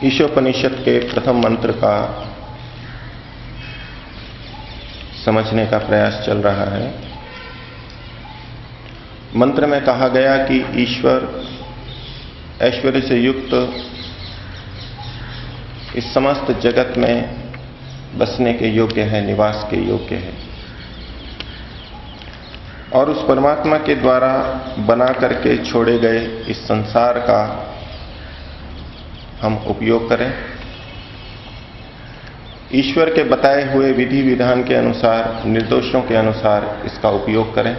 ईशोपनिषद के प्रथम मंत्र का समझने का प्रयास चल रहा है। मंत्र में कहा गया कि ईश्वर ऐश्वर्य से युक्त इस समस्त जगत में बसने के योग्य है, निवास के योग्य है, और उस परमात्मा के द्वारा बना करके छोड़े गए इस संसार का हम उपयोग करें। ईश्वर के बताए हुए विधि विधान के अनुसार, निर्देशों के अनुसार इसका उपयोग करें,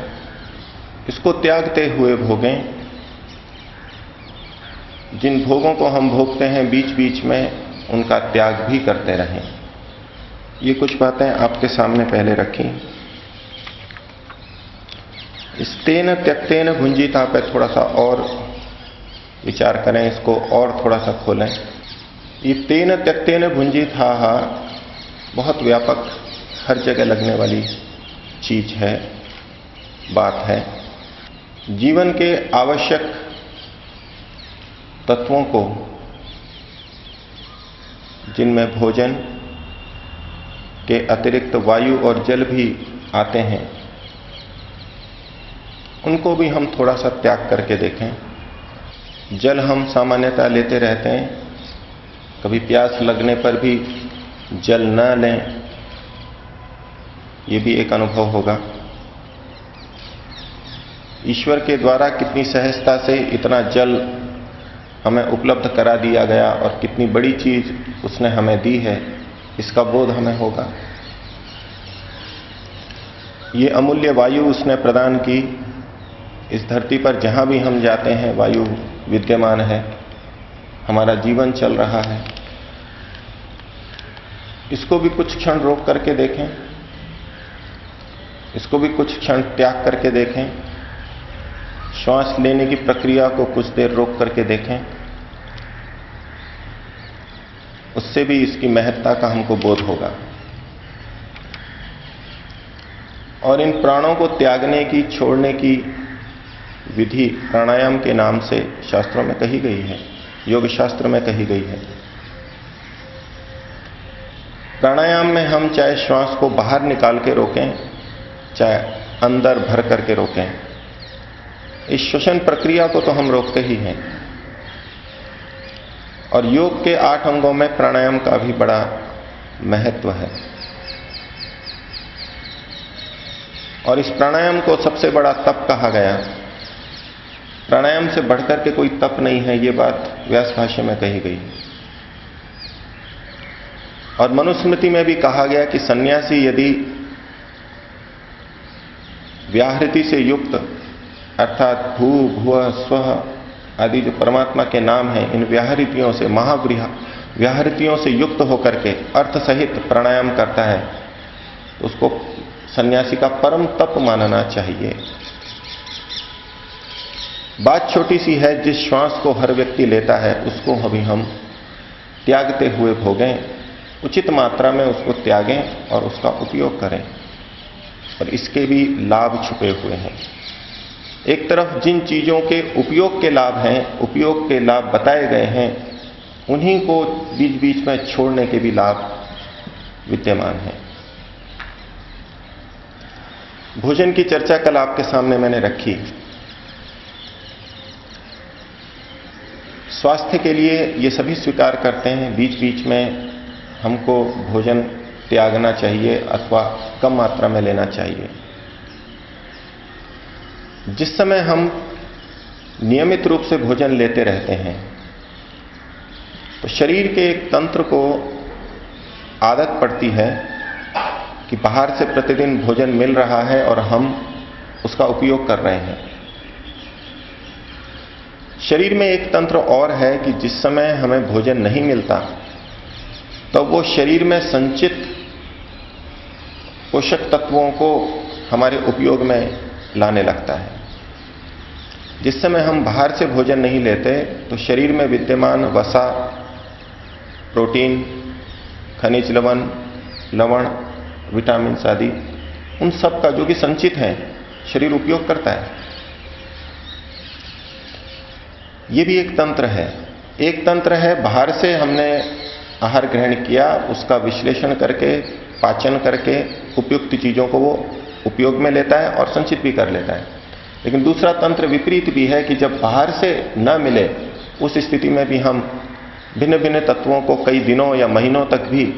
इसको त्यागते हुए भोगें। जिन भोगों को हम भोगते हैं बीच बीच में उनका त्याग भी करते रहें। ये कुछ बातें आपके सामने पहले रखी। इस तेन त्यक्तेन भुंजिता पे थोड़ा सा और विचार करें, इसको और थोड़ा सा खोलें। ये तेन त्यक्तेन भुंजिता बहुत व्यापक, हर जगह लगने वाली चीज है, बात है। जीवन के आवश्यक तत्वों को, जिनमें भोजन के अतिरिक्त वायु और जल भी आते हैं, उनको भी हम थोड़ा सा त्याग करके देखें। जल हम सामान्यतः लेते रहते हैं, कभी प्यास लगने पर भी जल न लें, ये भी एक अनुभव होगा। ईश्वर के द्वारा कितनी सहजता से इतना जल हमें उपलब्ध करा दिया गया और कितनी बड़ी चीज उसने हमें दी है, इसका बोध हमें होगा। ये अमूल्य वायु उसने प्रदान की। इस धरती पर जहां भी हम जाते हैं वायु विद्यमान है, हमारा जीवन चल रहा है। इसको भी कुछ क्षण रोक करके देखें, इसको भी कुछ क्षण त्याग करके देखें। श्वास लेने की प्रक्रिया को कुछ देर रोक करके देखें, उससे भी इसकी महत्ता का हमको बोध होगा। और इन प्राणों को त्यागने की, छोड़ने की विधि प्राणायाम के नाम से शास्त्रों में कही गई है, योग शास्त्र में कही गई है। प्राणायाम में हम चाहे श्वास को बाहर निकाल के रोकें, चाहे अंदर भर करके रोकें, इस श्वसन प्रक्रिया को तो हम रोकते ही हैं। और योग के 8 अंगों में प्राणायाम का भी बड़ा महत्व है। और इस प्राणायाम को सबसे बड़ा तप कहा गया। प्राणायाम से बढ़कर के कोई तप नहीं है, ये बात व्यास भाष्य में कही गई। और मनुस्मृति में भी कहा गया कि सन्यासी यदि व्याहृति से युक्त, अर्थात भू भुव स्वः आदि जो परमात्मा के नाम हैं, इन व्याहृतियों से, व्याहृतियों से युक्त होकर के अर्थ सहित प्राणायाम करता है, तो उसको सन्यासी का परम तप मानना चाहिए। बात छोटी सी है, जिस श्वास को हर व्यक्ति लेता है उसको अभी हम त्यागते हुए भोगें, उचित मात्रा में उसको त्यागें और उसका उपयोग करें। और इसके भी लाभ छुपे हुए हैं। एक तरफ जिन चीजों के उपयोग के लाभ हैं, उपयोग के लाभ बताए गए हैं, उन्हीं को बीच बीच में छोड़ने के भी लाभ विद्यमान हैं। भोजन की चर्चा कल आपके सामने मैंने रखी। स्वास्थ्य के लिए ये सभी स्वीकार करते हैं, बीच बीच में हमको भोजन त्यागना चाहिए अथवा कम मात्रा में लेना चाहिए। जिस समय हम नियमित रूप से भोजन लेते रहते हैं, तो शरीर के एक तंत्र को आदत पड़ती है कि बाहर से प्रतिदिन भोजन मिल रहा है और हम उसका उपयोग कर रहे हैं। शरीर में एक तंत्र और है कि जिस समय हमें भोजन नहीं मिलता, तो वो शरीर में संचित पोषक तत्वों को हमारे उपयोग में लाने लगता है। जिस समय हम बाहर से भोजन नहीं लेते, तो शरीर में विद्यमान वसा, प्रोटीन, खनिज लवण, विटामिन आदि, उन सब का जो कि संचित है, शरीर उपयोग करता है। ये भी एक तंत्र है। एक तंत्र है बाहर से हमने आहार ग्रहण किया, उसका विश्लेषण करके, पाचन करके उपयुक्त चीजों को वो उपयोग में लेता है और संचित भी कर लेता है। लेकिन दूसरा तंत्र विपरीत भी है कि जब बाहर से न मिले उस स्थिति में भी हम भिन्न भिन्न तत्वों को कई दिनों या महीनों तक भी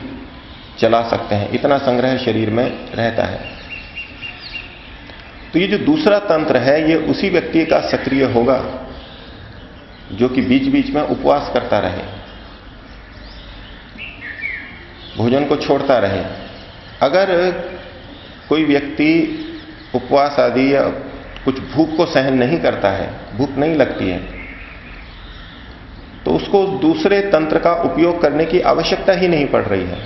चला सकते हैं, इतना संग्रह शरीर में रहता है। तो ये जो दूसरा तंत्र है ये उसी व्यक्ति का सक्रिय होगा जो कि बीच बीच में उपवास करता रहे, भोजन को छोड़ता रहे। अगर कोई व्यक्ति उपवास आदि या कुछ भूख को सहन नहीं करता है, भूख नहीं लगती है, तो उसको दूसरे तंत्र का उपयोग करने की आवश्यकता ही नहीं पड़ रही है।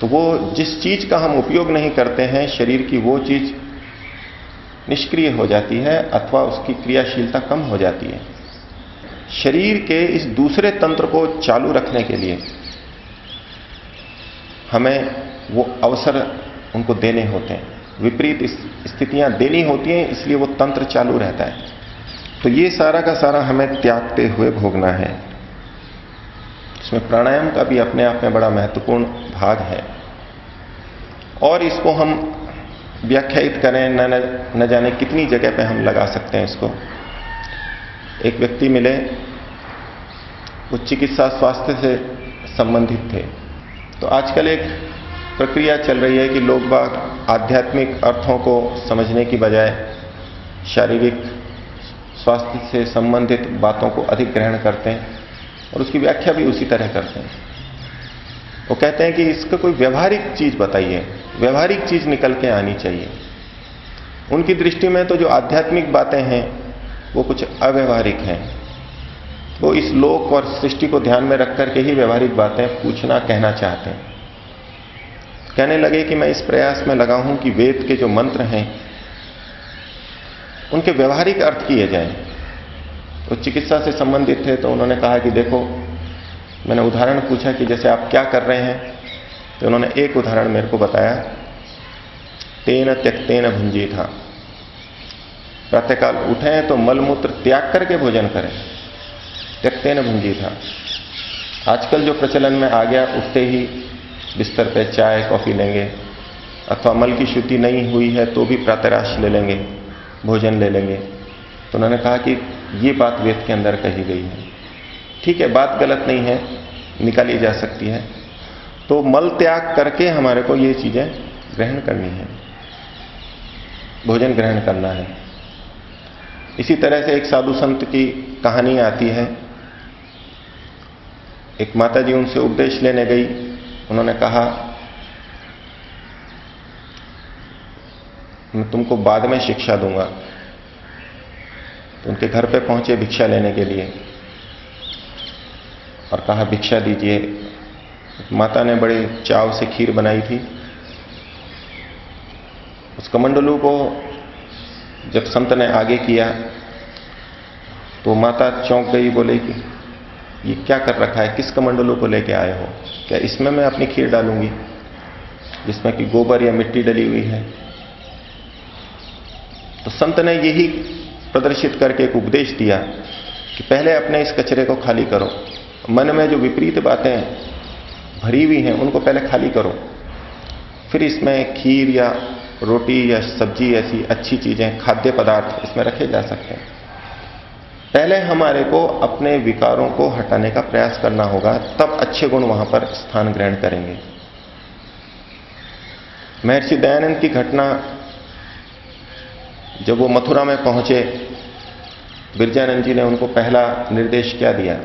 तो वो जिस चीज का हम उपयोग नहीं करते हैं, शरीर की वो चीज निष्क्रिय हो जाती है अथवा उसकी क्रियाशीलता कम हो जाती है। शरीर के इस दूसरे तंत्र को चालू रखने के लिए हमें वो अवसर उनको देने होते हैं, विपरीत स्थितियां देनी होती हैं, इसलिए वो तंत्र चालू रहता है। तो ये सारा का सारा हमें त्यागते हुए भोगना है। इसमें प्राणायाम का भी अपने आप में बड़ा महत्वपूर्ण भाग है और इसको हम व्याख्यायित करें न जाने कितनी जगह पे हम लगा सकते हैं इसको। एक व्यक्ति मिले, वो चिकित्सा स्वास्थ्य से संबंधित थे। तो आजकल एक प्रक्रिया चल रही है कि लोग बाग आध्यात्मिक अर्थों को समझने की बजाय शारीरिक स्वास्थ्य से संबंधित बातों को अधिक ग्रहण करते हैं और उसकी व्याख्या भी उसी तरह करते हैं। वो कहते हैं कि इसका कोई व्यवहारिक चीज बताइए, व्यवहारिक चीज निकल के आनी चाहिए। उनकी दृष्टि में तो जो आध्यात्मिक बातें हैं वो कुछ अव्यवहारिक हैं। वो इस लोक और सृष्टि को ध्यान में रख करके ही व्यवहारिक बातें पूछना, कहना चाहते हैं। कहने लगे कि मैं इस प्रयास में लगा हूं कि वेद के जो मंत्र हैं उनके व्यवहारिक अर्थ किए जाएं। तो चिकित्सा से संबंधित थे, तो उन्होंने कहा कि देखो, मैंने उदाहरण पूछा कि जैसे आप क्या कर रहे हैं, तो उन्होंने एक उदाहरण मेरे को बताया, तेन त्यक्तेन भुंजी था। प्रातःकाल उठें तो मलमूत्र त्याग करके भोजन करें, त्यक्तेन भुंजी था। आजकल जो प्रचलन में आ गया, उठते ही बिस्तर पे चाय कॉफी लेंगे, अथवा मल की शुद्धि नहीं हुई है तो भी प्रातराश ले लेंगे, भोजन ले लेंगे। तो उन्होंने कहा कि ये बात वेद के अंदर कही गई है। ठीक है, बात गलत नहीं है, निकाली जा सकती है। तो मल त्याग करके हमारे को ये चीजें ग्रहण करनी है, भोजन ग्रहण करना है। इसी तरह से एक साधु संत की कहानी आती है। एक माता जी उनसे उपदेश लेने गई। उन्होंने कहा, मैं तुमको बाद में शिक्षा दूंगा। तो उनके घर पे पहुंचे भिक्षा लेने के लिए और कहा भिक्षा दीजिए। माता ने बड़े चाव से खीर बनाई थी। उस कमंडलू को जब संत ने आगे किया तो माता चौंक गई, बोले कि ये क्या कर रखा है, किस कमंडलू को लेके आए हो? क्या इसमें मैं अपनी खीर डालूंगी जिसमें कि गोबर या मिट्टी डली हुई है? तो संत ने यही प्रदर्शित करके एक उपदेश दिया कि पहले अपने इस कचरे को खाली करो, मन में जो विपरीत बातें भरी हुई हैं उनको पहले खाली करो, फिर इसमें खीर या रोटी या सब्जी ऐसी अच्छी चीजें, खाद्य पदार्थ इसमें रखे जा सकते हैं। पहले हमारे को अपने विकारों को हटाने का प्रयास करना होगा, तब अच्छे गुण वहां पर स्थान ग्रहण करेंगे। महर्षि दयानंद की घटना, जब वो मथुरा में पहुंचे, विरजानंद जी ने उनको पहला निर्देश क्या दिया?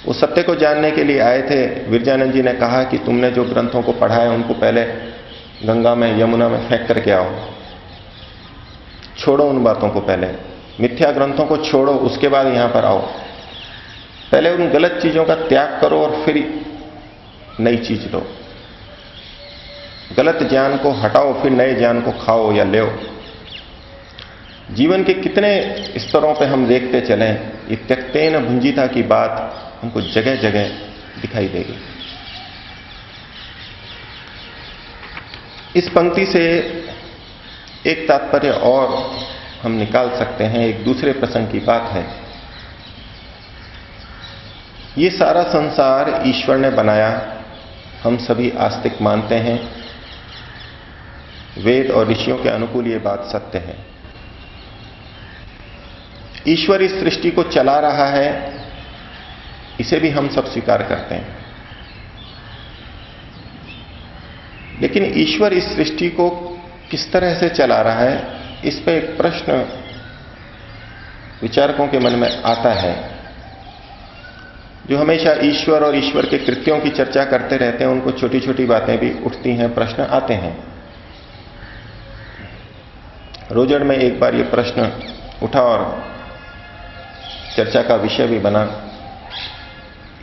वो सत्य को जानने के लिए आए थे। विरजानंद जी ने कहा कि तुमने जो ग्रंथों को पढ़ा है उनको पहले गंगा में, यमुना में फेंक करके आओ, छोड़ो उन बातों को, पहले मिथ्या ग्रंथों को छोड़ो, उसके बाद यहां पर आओ। पहले उन गलत चीजों का त्याग करो और फिर नई चीज लो। गलत ज्ञान को हटाओ, फिर नए ज्ञान को खाओ या लो। जीवन के कितने स्तरों पे हम देखते चलें, ये त्यक्तेन भुंजिता की बात हमको जगह जगह दिखाई देगी। इस पंक्ति से एक तात्पर्य और हम निकाल सकते हैं, एक दूसरे प्रसंग की बात है। ये सारा संसार ईश्वर ने बनाया, हम सभी आस्तिक मानते हैं। वेद और ऋषियों के अनुकूल ये बात सत्य है। ईश्वर इस सृष्टि को चला रहा है, इसे भी हम सब स्वीकार करते हैं। लेकिन ईश्वर इस सृष्टि को किस तरह से चला रहा है, इस पर एक प्रश्न विचारकों के मन में आता है। जो हमेशा ईश्वर और ईश्वर के कृत्यों की चर्चा करते रहते हैं, उनको छोटी छोटी बातें भी उठती हैं, प्रश्न आते हैं। रोजड़ में एक बार ये प्रश्न उठा और चर्चा का विषय भी बना।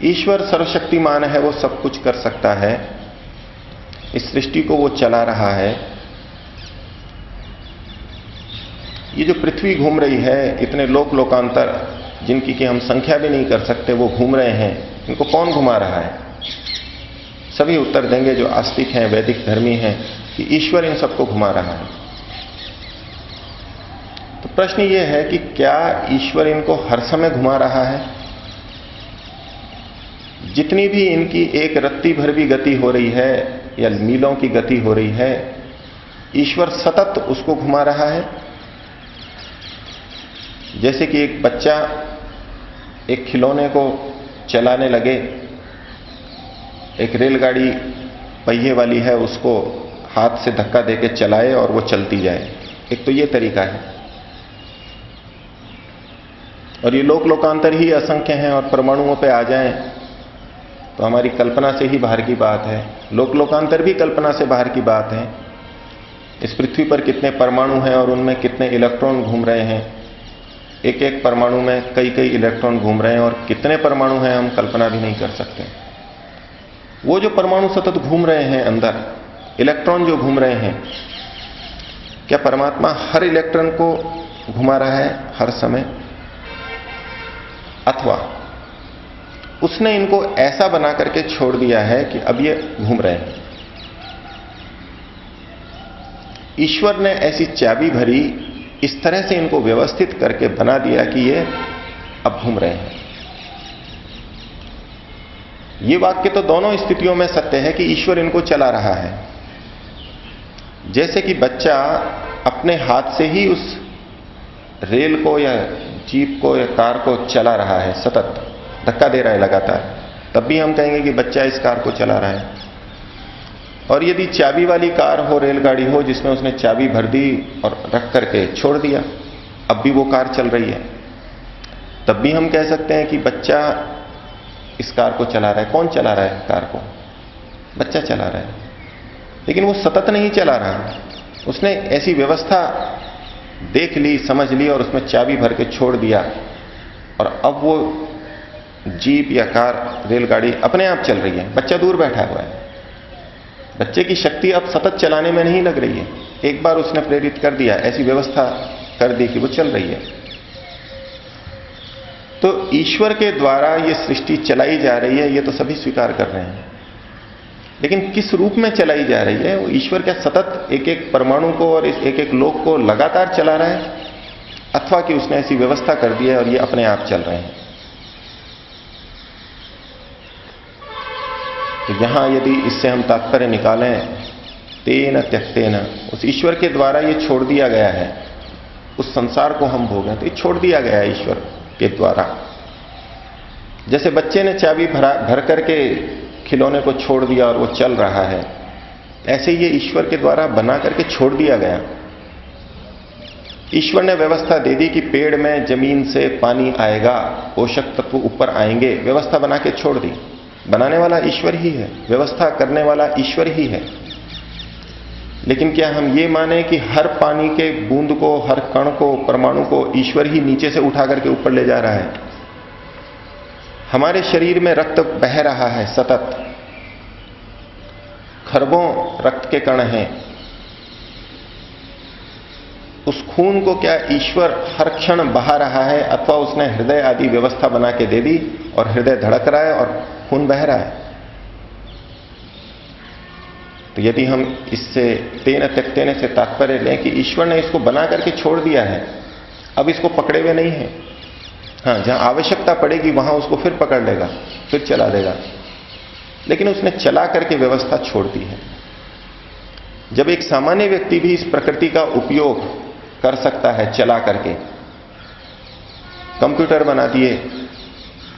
ईश्वर सर्वशक्तिमान है, वो सब कुछ कर सकता है, इस सृष्टि को वो चला रहा है। ये जो पृथ्वी घूम रही है, इतने लोक लोकांतर जिनकी कि हम संख्या भी नहीं कर सकते, वो घूम रहे हैं, इनको कौन घुमा रहा है? सभी उत्तर देंगे जो आस्तिक हैं, वैदिक धर्मी हैं, कि ईश्वर इन सबको घुमा रहा है। तो प्रश्न ये है कि क्या ईश्वर इनको हर समय घुमा रहा है? जितनी भी इनकी एक रत्ती भर भी गति हो रही है या मीलों की गति हो रही है, ईश्वर सतत उसको घुमा रहा है। जैसे कि एक बच्चा एक खिलौने को चलाने लगे, एक रेलगाड़ी पहिए वाली है, उसको हाथ से धक्का देके चलाए और वो चलती जाए। एक तो ये तरीका है। और ये लोक लोकांतर ही असंख्य हैं, और परमाणुओं पे आ जाएं तो हमारी कल्पना से ही बाहर की बात है। लोक लोकांतर भी कल्पना से बाहर की बात है। इस पृथ्वी पर कितने परमाणु हैं और उनमें कितने इलेक्ट्रॉन घूम रहे हैं। एक एक परमाणु में कई कई इलेक्ट्रॉन घूम रहे हैं, और कितने परमाणु हैं हम कल्पना भी नहीं कर सकते। वो जो परमाणु सतत घूम रहे हैं अंदर, इलेक्ट्रॉन जो घूम रहे हैं, क्या परमात्मा हर इलेक्ट्रॉन को घुमा रहा है हर समय? अथवा उसने इनको ऐसा बना करके छोड़ दिया है कि अब ये घूम रहे हैं? ईश्वर ने ऐसी चाबी भरी, इस तरह से इनको व्यवस्थित करके बना दिया कि ये अब घूम रहे हैं। ये वाक्य तो दोनों स्थितियों में सत्य है कि ईश्वर इनको चला रहा है। जैसे कि बच्चा अपने हाथ से ही उस रेल को या जीप को या कार को चला रहा है, सतत धक्का दे रहा है लगातार, तब भी हम कहेंगे कि बच्चा इस कार को चला रहा है। और यदि चाबी वाली कार हो, रेलगाड़ी हो, जिसमें उसने चाबी भर दी और रख करके छोड़ दिया, अब भी वो कार चल रही है, तब भी हम कह सकते हैं कि बच्चा इस कार को चला रहा है। कौन चला रहा है कार को? बच्चा चला रहा है। लेकिन वो सतत नहीं चला रहा, उसने ऐसी व्यवस्था देख ली, समझ ली और उसमें चाबी भर के छोड़ दिया, और अब वो जीप या कार, रेलगाड़ी अपने आप चल रही है। बच्चा दूर बैठा हुआ है। बच्चे की शक्ति अब सतत चलाने में नहीं लग रही है। एक बार उसने प्रेरित कर दिया, ऐसी व्यवस्था कर दी कि वो चल रही है। तो ईश्वर के द्वारा ये सृष्टि चलाई जा रही है, ये तो सभी स्वीकार कर रहे हैं। लेकिन किस रूप में चलाई जा रही है? वो ईश्वर क्या सतत एक एक परमाणु को और एक एक लोक को लगातार चला रहा है, अथवा कि उसने ऐसी व्यवस्था कर दी है और ये अपने आप चल रहे हैं? तो यहां यदि इससे हम तात्पर्य निकालें, तेन त्यक्तेन, उस ईश्वर के द्वारा ये छोड़ दिया गया है, उस संसार को हम भोगें तो ये छोड़ दिया गया है ईश्वर के द्वारा। जैसे बच्चे ने चाबी भर करके खिलौने को छोड़ दिया और वो चल रहा है, ऐसे ये ईश्वर के द्वारा बना करके छोड़ दिया गया। ईश्वर ने व्यवस्था दे दी कि पेड़ में जमीन से पानी आएगा, पोषक तत्व ऊपर आएंगे, व्यवस्था बना के छोड़ दी। बनाने वाला ईश्वर ही है, व्यवस्था करने वाला ईश्वर ही है। लेकिन क्या हम ये माने कि हर पानी के बूंद को, हर कण को, परमाणु को ईश्वर ही नीचे से उठा करके ऊपर ले जा रहा है? हमारे शरीर में रक्त बह रहा है सतत, खरबों रक्त के कण हैं। उस खून को क्या ईश्वर हर क्षण बहा रहा है, अथवा उसने हृदय आदि व्यवस्था बना के दे दी और हृदय धड़क रहा है और खून बह रहा है? तो यदि हम इससे तेन त्यक्तेन से तात्पर्य लें कि ईश्वर ने इसको बना करके छोड़ दिया है, अब इसको पकड़े हुए नहीं है। हाँ, जहां आवश्यकता पड़ेगी वहां उसको फिर पकड़ लेगा, फिर चला देगा, लेकिन उसने चला करके व्यवस्था छोड़ दी है। जब एक सामान्य व्यक्ति भी इस प्रकृति का उपयोग कर सकता है चला करके, कंप्यूटर बना दिए,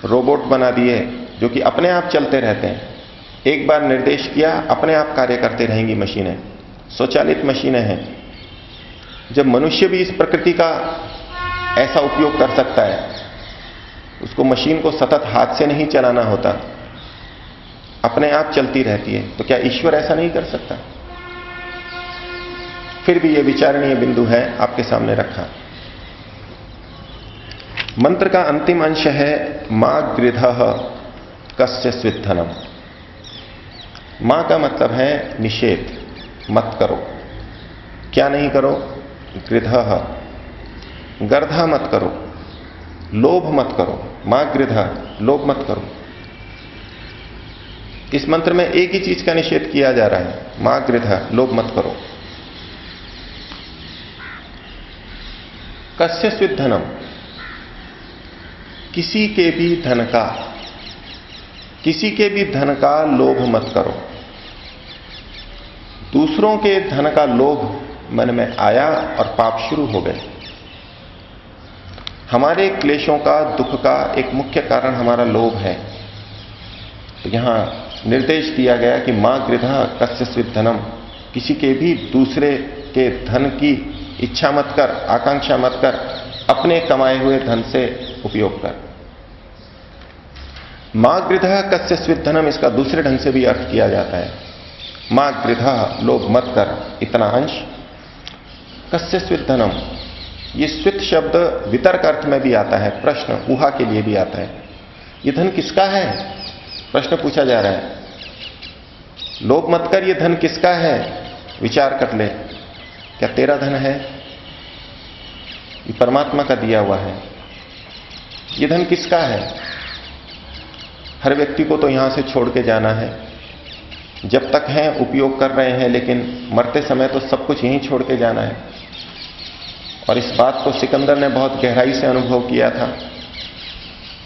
रोबोट बना दिए जो कि अपने आप चलते रहते हैं, एक बार निर्देश किया अपने आप कार्य करते रहेंगी मशीनें, स्वचालित मशीनें हैं। जब मनुष्य भी इस प्रकृति का ऐसा उपयोग कर सकता है, उसको मशीन को सतत हाथ से नहीं चलाना होता, अपने आप चलती रहती है, तो क्या ईश्वर ऐसा नहीं कर सकता? फिर भी यह विचारणीय बिंदु है, आपके सामने रखा। मंत्र का अंतिम अंश है मां गृधः कस्य स्विद्धनम। मां का मतलब है निषेध, मत करो। क्या नहीं करो? गृधः, गर्धा मत करो, लोभ मत करो। मां गृधः, लोभ मत करो। इस मंत्र में एक ही चीज का निषेध किया जा रहा है, मां गृधः, लोभ मत करो। कस्य स्विद्धनम, किसी के भी धन का, किसी के भी धन का लोभ मत करो। दूसरों के धन का लोभ मन में आया और पाप शुरू हो गए। हमारे क्लेशों का, दुख का एक मुख्य कारण हमारा लोभ है। तो यहां निर्देश दिया गया कि मां गृधः कस्य स्विद्धनम, किसी के भी दूसरे के धन की इच्छा मत कर, आकांक्षा मत कर, अपने कमाए हुए धन से उपयोग कर। मां गृधः कस्य स्विद्धनम, इसका दूसरे ढंग से भी अर्थ किया जाता है। मां गृधः, लोभ मत कर, इतना अंश। कस्य स्विद्धनम, ये स्वित शब्द वितर्क अर्थ में भी आता है, प्रश्न ऊहा के लिए भी आता है। ये धन किसका है? प्रश्न पूछा जा रहा है। लोभ मत कर, ये धन किसका है? विचार कर ले, क्या तेरा धन है? ये परमात्मा का दिया हुआ है। ये धन किसका है? हर व्यक्ति को तो यहां से छोड़ के जाना है। जब तक हैं उपयोग कर रहे हैं, लेकिन मरते समय तो सब कुछ यहीं छोड़ के जाना है। और इस बात को सिकंदर ने बहुत गहराई से अनुभव किया था।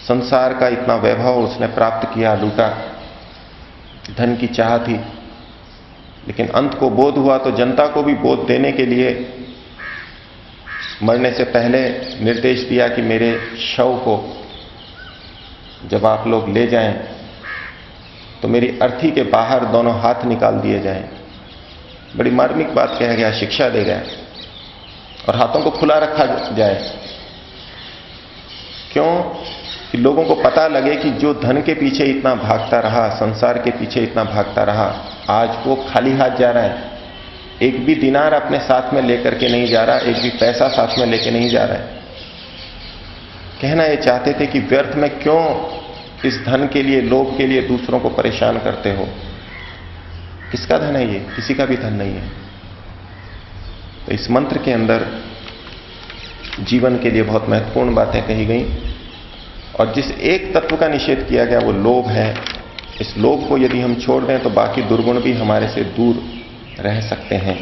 संसार का इतना वैभव उसने प्राप्त किया, लूटा, धन की चाह थी, लेकिन अंत को बोध हुआ तो जनता को भी बोध देने के लिए मरने से पहले निर्देश दिया कि मेरे शव को जब आप लोग ले जाएं तो मेरी अर्थी के बाहर दोनों हाथ निकाल दिए जाएं। बड़ी मार्मिक बात कह गया, शिक्षा दे गया। और हाथों को खुला रखा जाए। क्यों? कि लोगों को पता लगे कि जो धन के पीछे इतना भागता रहा, संसार के पीछे इतना भागता रहा, आज वो खाली हाथ जा रहा है। एक भी दिनार अपने साथ में लेकर के नहीं जा रहा, एक भी पैसा साथ में लेके नहीं जा रहा है। कहना ये चाहते थे कि व्यर्थ में क्यों इस धन के लिए, लोभ के लिए दूसरों को परेशान करते हो? किसका धन है ये? किसी का भी धन नहीं है। तो इस मंत्र के अंदर जीवन के लिए बहुत महत्वपूर्ण बातें कही गई, और जिस एक तत्व का निषेध किया गया वो लोभ है। इस लोभ को यदि हम छोड़ दें तो बाकी दुर्गुण भी हमारे से दूर रह सकते हैं।